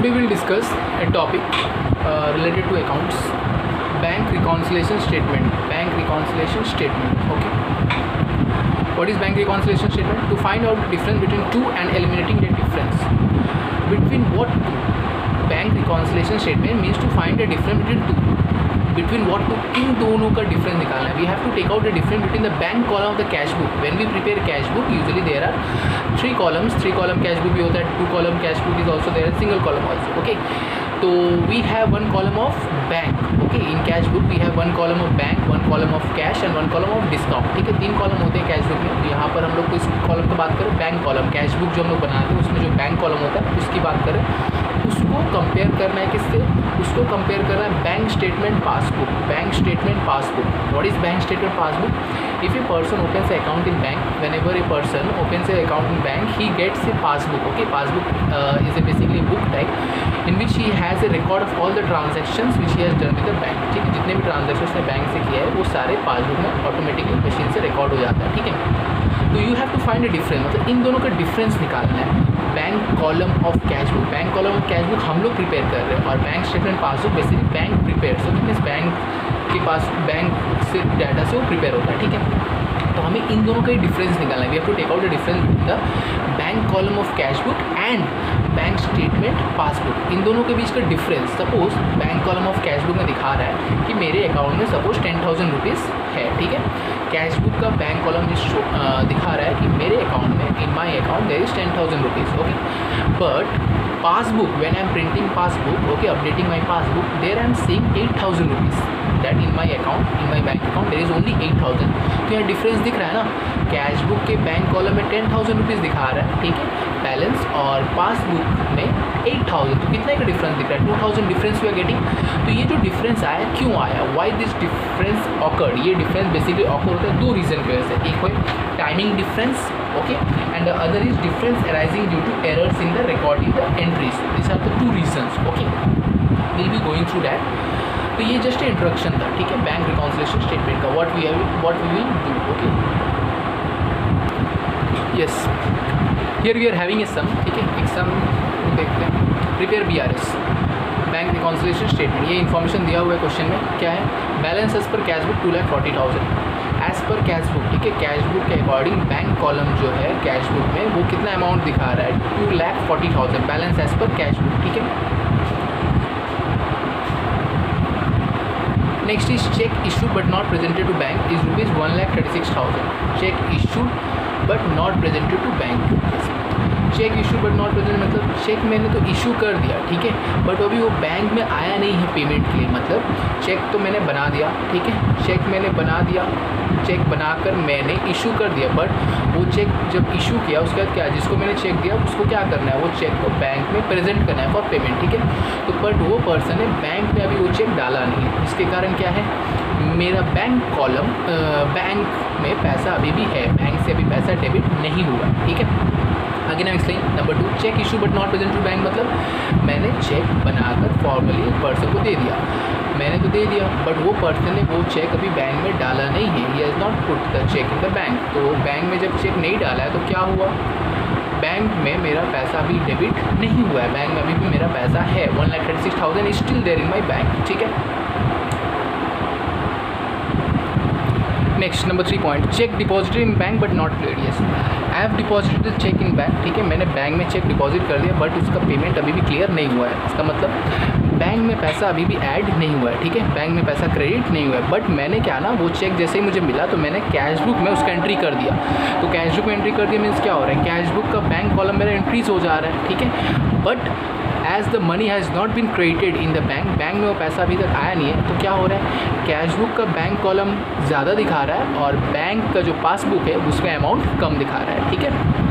Today we will discuss a topic related to accounts, bank reconciliation statement. Bank reconciliation statement. Okay. What is bank reconciliation statement? To find out the difference between two and eliminating the difference. Between what two? Bank reconciliation statement means to find the difference between two. Between what two? इन दोनों का difference निकालना है. We have to take out the difference between the bank column of the cash book. When we prepare cash book, usually there are three columns. 3 column cash book भी होता है. 2 column cash book is also there. Single column also. Okay. So we have one column of bank. Okay. In cash book we have one column of bank, one column of cash and one column of discount. ठीक है. 3 column होते हैं cash book में. तो यहाँ पर हम लोग को इस column की बात करें बैंक column. cash book जो हम लोग बनाते हैं उसमें जो बैंक column होता है उसकी बात करें. उसको कंपेयर करना है किससे? उसको कंपेयर करना है bank statement passbook. Bank statement passbook. What is bank statement passbook? If a person opens account in bank, whenever a person opens a account in bank, he gets a passbook. Okay. Passbook is a basically book type in which he has a record of all the transactions which he has done with the bank. ठीक है. जितने भी transaction उसने bank से किया है वो सारे पासबुक में ऑटोमेटिकली मशीन से रिकॉर्ड हो जाता है. ठीक है. तो you have to find a difference. मतलब इन दोनों का डिफरेंस निकालना है. Bank column of cash book. Bank column of cash book हम लोग प्रिपेयर कर रहे हैं और bank statement passbook basically bank prepare. So means bank के पास बैंक से डाटा से वो प्रिपेयर होता है. ठीक है. तो हमें इन दोनों का ही डिफरेंस निकालना है. We have to take out the difference in the bank column of cash book and bank statement passbook. इन दोनों के बीच का difference, suppose bank column of cash book में दिखा रहा है कि मेरे अकाउंट में सपोज 10,000 रुपीज़ है. ठीक है. कैश बुक का बैंक कॉलम दिखा रहा है कि मेरे अकाउंट में in my account there is 10,000 rupees. Okay. But passbook, when I am printing passbook, okay, updating my passbook, there I am seeing 8,000 rupees that in my account, in my bank account there is only 8,000. तो यहाँ difference दिख रहा है ना. Cash book के bank column में 10,000 rupees दिखा रहा है. ठीक है. बैलेंस और पासबुक में 8,000. तो कितने का डिफरेंस दिख रहा है? 2,000 डिफरेंस वी आर गेटिंग. तो ये जो डिफरेंस आया क्यों आया? Why this difference occurred? ये डिफरेंस बेसिकली ऑकर होता है दो रीज़न की वजह से. एक है timing difference, okay, and the other is difference arising due to errors in the recording the entries. This are the two reasons. Okay. Will be going through that. तो ये जस्ट इंट्रोडक्शन था. ठीक है. बैंक रिकॉन्सिलिएशन स्टेटमेंट का what we will do. Okay. Yes. Here we are having a sum. ठीक है. एक sum देखते हैं. Prepare BRS bank reconciliation statement. ये इन्फॉर्मेशन दिया हुआ है क्वेश्चन में. क्या है? Balance as per cash book 2,40,000 as per cash book. ठीक है. कैश बुक के अकॉर्डिंग बैंक कॉलम जो है कैश बुक में वो कितना अमाउंट दिखा रहा है? 2,40,000 balance as per cash book. ठीक है. Next is cheque issued but not presented to bank is rupees 1,36,000. Cheque issued but not presented to bank. Cheque issue but not present मतलब cheque मैंने तो इशू कर दिया. ठीक है. बट अभी वो बैंक में आया नहीं है पेमेंट के लिए. मतलब चेक तो मैंने बना दिया. ठीक है. चेक मैंने बना दिया. चेक बनाकर मैंने इशू कर दिया. बट वो चेक जब इशू किया उसके बाद क्या, जिसको मैंने चेक दिया उसको क्या करना है? वो चेक को बैंक में प्रेजेंट करना है फॉर पेमेंट. ठीक है. तो बट वो पर्सन ने बैंक में अभी वो चेक डाला नहीं है. इसके कारण क्या है? मेरा बैंक कॉलम बैंक में पैसा अभी भी है. बैंक से अभी पैसा डेबिट नहीं हुआ. ठीक है. Again I explain. Number 2 cheque issue but not present to bank मतलब मैंने चेक बनाकर फॉर्मली पर्सन को दे दिया. मैंने तो दे दिया बट वो पर्सन ने वो चेक अभी बैंक में डाला नहीं है. He has not put the cheque in the bank. तो बैंक में जब चेक नहीं डाला है तो क्या हुआ? बैंक में मेरा पैसा अभी डेबिट नहीं हुआ है. बैंक में अभी भी मेरा पैसा है. 1,36,000 is still there in my bank. ठीक है. Next number 3 point. Cheque deposited in bank but not clear. Yes, I have deposited cheque in bank. ठीक है. मैंने बैंक में चेक डिपॉजिट कर दिया बट उसका पेमेंट अभी भी क्लियर नहीं हुआ है. इसका मतलब बैंक में पैसा अभी भी ऐड नहीं हुआ है. ठीक है. बैंक में पैसा क्रेडिट नहीं हुआ है. बट मैंने क्या ना, वो चेक जैसे ही मुझे मिला तो मैंने कैश बुक में उसका एंट्री कर दिया. तो कैश बुक में एंट्री कर दिया मीन्स क्या हो रहा है? कैश बुक का बैंक कॉलम मेरा इंक्रीज हो जा रहा है. ठीक है. But as the money has not been credited in the bank, bank में वो पैसा अभी तक आया नहीं है. तो क्या हो रहा है? कैश बुक का बैंक कॉलम ज़्यादा दिखा रहा है और बैंक का जो पासबुक है उसमें अमाउंट कम दिखा रहा है. ठीक है.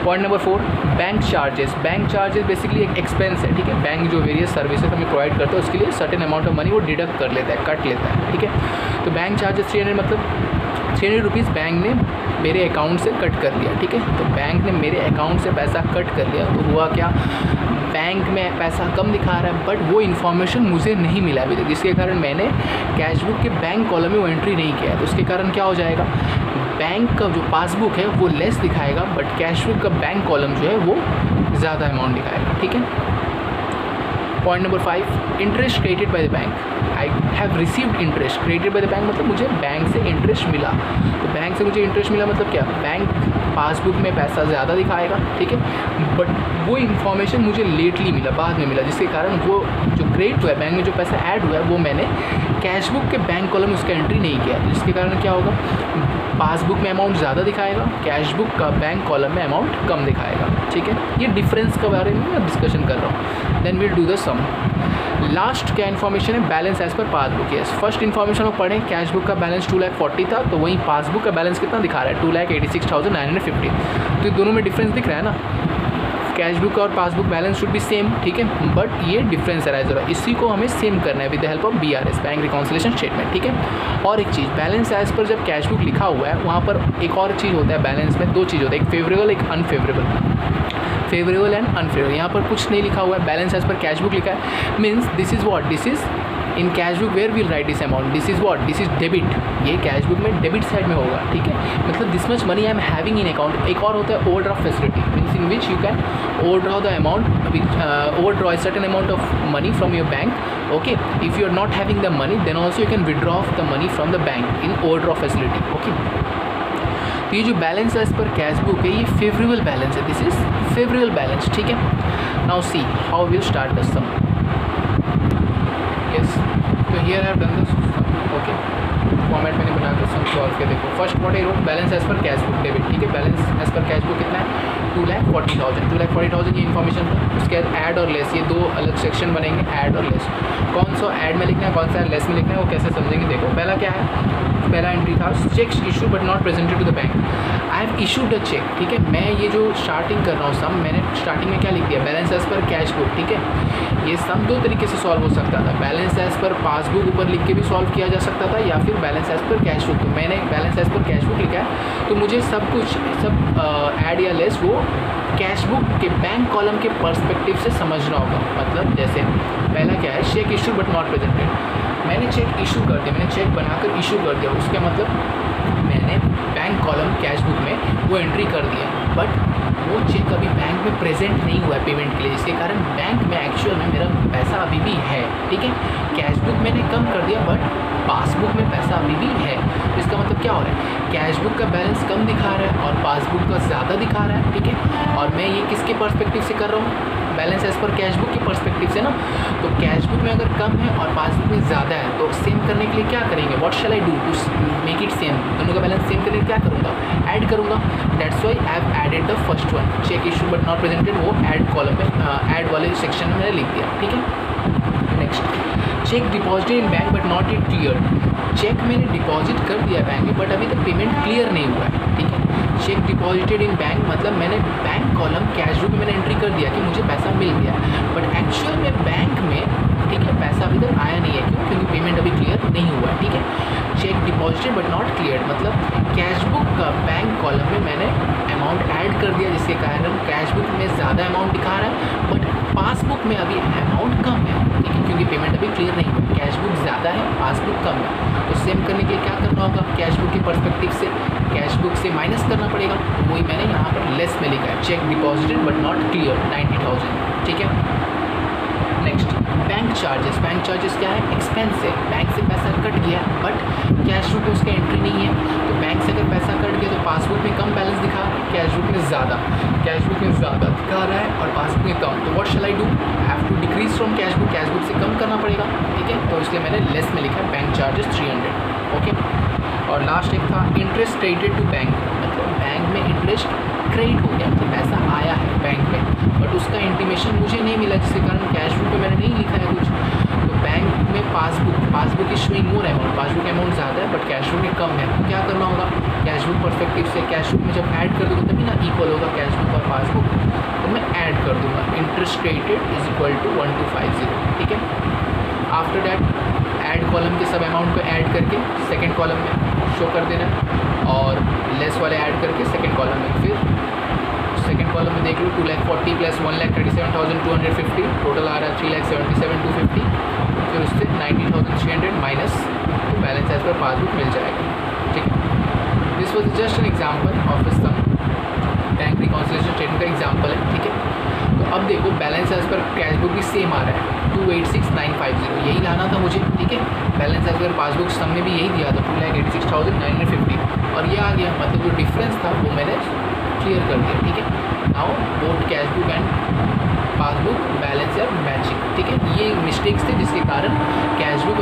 Point number 4 bank charges. Bank charges basically एक एक्सपेंस है. ठीक है. बैंक जो वेरियस सर्विसेज हमें प्रोवाइड करता है उसके लिए सर्टेन अमाउंट ऑफ मनी वो डिडक्ट कर लेता है, कट लेता है. ठीक है. तो बैंक चार्जेस 300 मतलब 300 रुपीज़ बैंक ने मेरे अकाउंट से कट कर लिया. ठीक है. तो बैंक ने मेरे अकाउंट से पैसा कट कर लिया. तो हुआ क्या? बैंक में पैसा कम दिखा रहा है बट वो इन्फॉर्मेशन मुझे नहीं मिला अभी तक, जिसके कारण मैंने कैश बुक के बैंक कॉलम में वो एंट्री नहीं किया है. तो उसके कारण क्या हो जाएगा? बैंक का जो पासबुक है वो लेस दिखाएगा बट कैश बुक का बैंक कॉलम जो है वो ज़्यादा अमाउंट दिखाएगा. ठीक है. Point number 5, interest credited by the bank. I have received interest credited by the bank मतलब मुझे बैंक से इंटरेस्ट मिला। तो बैंक से मुझे इंटरेस्ट मिला मतलब क्या, बैंक पासबुक में पैसा ज़्यादा दिखाएगा, ठीक है, बट वो इन्फॉर्मेशन मुझे लेटली मिला, बाद में मिला, जिसके कारण वो जो क्रेडिट हुआ है बैंक में, जो पैसा ऐड हुआ है वो मैंने कैश बुक के बैंक कॉलम में उसका एंट्री नहीं किया, जिसके कारण क्या होगा, पासबुक में अमाउंट ज़्यादा दिखाएगा, कैश बुक का बैंक कॉलम में अमाउंट कम दिखाएगा, ठीक है। ये डिफरेंस के बारे में मैं डिस्कशन कर रहा हूँ। Then will do the sum. Last क्या इन्फॉर्मेशन है, balance as per passbook. Yes, first information हम पढ़ें, कैश बुक का बैलेंस 2,40,000 था, तो वहीं पासबुक का बैलेंस कितना दिखा रहा है, 2,86,950। तो ये दोनों में डिफरेंस दिख रहा है ना, कैश बुक और passbook balance should be same, ठीक है, बट ये डिफरेंस अराइज हो रहा है, इसी को हमें सेम करना है with the help of BRS, bank reconciliation statement, ठीक है। और एक चीज़, बैलेंस एज पर जब कैश बुक लिखा हुआ है वहाँ पर एक और चीज़ होता है, बैलेंस में दो चीज़ होता है, एक फेवरेबल एक अनफेवरेबल, फेवरेबल एंड अनफेवरेबल। यहाँ पर कुछ नहीं लिखा हुआ है, balance as per cash book लिखा है, means this is what, this is in cash book where will write this amount, this is what, this is debit, ये कैश बुक में डेबिट साइड में होगा, ठीक है, मतलब this much money I am having in account. एक और होता है overdraft facility, means in which you can overdraw the amount, overdraw a certain amount of money from your bank, okay, if you are not having the money then also you can withdraw the money from the bank in overdraw facility, okay। तो ये जो balance है इस पर cash book है, ये favourable balance है, this is favourable balance, ठीक है। Now see how will start the sum. Yes, तो here I have done this, okay, format मैंने बनाकर सम सॉल्व किया। देखो first what I wrote, balance as per cash book debit, ठीक है, balance as per cash book कितना है, 2,40,000, 2,40,000 ये इन्फॉर्मेशन था। उसके बाद ऐड और लेस, ये दो अलग सेक्शन बनेंगे, ऐड और लेस। कौन सा ऐड में लिखना है, कौन सा लेस में लिखना है, वो कैसे समझेंगे। देखो पहला क्या है, पहला एंट्री था cheques issue but not presented to the bank. I have issued a cheque, ठीक है, मैं ये जो स्टार्टिंग कर रहा हूँ सम, मैंने स्टार्टिंग में क्या लिख दिया, balance as per cash book, ठीक है। ये सम दो तरीके से सॉल्व हो सकता था, बैलेंस एज पर पासबुक ऊपर लिख के भी सॉल्व किया जा सकता था, या फिर balance as per cash book. तो मैंने balance as per cash book लिखा है, तो मुझे सब कुछ सब ऐड या लेस वो कैश बुक के बैंक कॉलम के पर्सपेक्टिव से समझना होगा। मतलब जैसे पहला क्या है, cheque issue but not presented, मैंने चेक इशू कर दिया, मैंने चेक बनाकर इशू कर दिया, उसका मतलब मैंने बैंक कॉलम कैश बुक में वो एंट्री कर दिया, बट वो चेक अभी बैंक में प्रेजेंट नहीं हुआ है पेमेंट के लिए, जिसके कारण बैंक में एक्चुअल में मेरा पैसा अभी भी है, ठीक है। कैश बुक मैंने कम कर दिया बट पासबुक में पैसा अभी भी है। इसका मतलब क्या हो रहा है, कैश बुक का बैलेंस कम दिखा रहा है और पासबुक का ज़्यादा दिखा रहा है, ठीक है। और मैं ये किसके पर्सपेक्टिव से कर रहा हूँ, balance as per cash book के पर्सपेक्टिव से ना। तो कैश बुक में अगर कम है और पासबुक में ज़्यादा है, तो सेम करने के लिए क्या करेंगे, what shall I do to make it same, दोनों का बैलेंस सेम करने के लिए क्या करूँगा, ऐड करूँगा। That's why I have added the first one, cheque issue but not presented, वो ऐड कॉलम में ऐड वाले सेक्शन में मैंने लिख दिया, ठीक है। Next, cheque deposited in bank but not it clear, cheque मैंने डिपॉजिट कर दिया बैंक में बट अभी तक पेमेंट क्लियर नहीं हुआ है, ठीक है। चेक डिपॉजिटेड इन बैंक मतलब मैंने बैंक कॉलम कैश बुक में मैंने एंट्री कर दिया कि मुझे पैसा मिल गया, बट एक्चुअल में बैंक में, ठीक है, पैसा अभी तक आया नहीं है, क्यों, क्योंकि पेमेंट अभी क्लियर नहीं हुआ है, ठीक है। Check deposited but not clear मतलब कैश बुक का बैंक कॉलम में मैंने अमाउंट ऐड कर दिया, जिसके कारण कैश बुक में ज़्यादा अमाउंट दिखा रहा है बट पासबुक में अभी अमाउंट कम है, ठीक है, क्योंकि पेमेंट अभी क्लियर नहीं हुआ। कैश बुक ज़्यादा है, पासबुक कम है, तो सेम करने के लिए क्या करना होगा, कैश बुक के पर्सपेक्टिव से कैश बुक से माइनस करना पड़ेगा, वही मैंने यहाँ पर लेस में लिखा है, check deposited but not clear 90,000, ठीक है। Next, bank charges, bank charges क्या है, एक्सपेंस है, बैंक से पैसा कट गया बट कैश बुक में उसका एंट्री नहीं है। तो बैंक से अगर पैसा कट गया तो पासबुक में कम बैलेंस दिखा रहा है, कैश बुक में ज़्यादा, कैश बुक में ज़्यादा दिखा रहा है और पासबुक में कम। तो what shall I do, have to decrease from cash book से कम करना पड़ेगा, ठीक है। तो इसलिए मैंने लेस में लिखा है बैंक चार्जेस 300, ओके। और लास्ट एक था इंटरेस्ट क्रेडिटेड टू बैंक, मतलब बैंक में इंटरेस्ट क्रेडिट हो गया, मतलब पैसा आया है बैंक में बट उसका इंटीमेशन मुझे नहीं मिला, जिसके कारण कैश बुक पे मैंने नहीं लिखा है कुछ। तो बैंक में passbook is showing more amount, passbook amount ज़्यादा है बट कैश बुक में कम है, तो क्या करना होगा, कैश बुक पर्सपेक्टिव से कैश बुक में जब ऐड कर दूँगा तभी ना इक्वल होगा कैश बुक और पासबुक, तो मैं ऐड कर दूँगा interest credited is equal to 1250, ठीक है। आफ्टर डैट ऐड कॉलम के सब अमाउंट को ऐड करके सेकेंड कॉलम में शो कर देना और लेस वाले ऐड करके सेकेंड कॉलम में, फिर सेकेंड कॉलम में देख लो 2,40,000 प्लस 1,37,250, टोटल आ रहा है 3,77,250, फिर उससे 90,300 माइनस तो बैलेंस एज पर पासबुक मिल जाएगा, ठीक है। This was just an example of some bank reconciliation statement का एग्जाम्पल है, ठीक है। तो अब देखो balance as per cash book भी सेम आ रहा है, 2,86,950 यही लाना था मुझे, ठीक है। Balance as per passbook sum में भी यही दिया था 2,86,950 और ये आ गया, मतलब जो डिफरेंस था वो मैंने क्लियर कर दिया, ठीक है। Now both cash book and passbook balance are matching, ठीक है। ये मिस्टेक्स थे जिसके कारण कैश बुक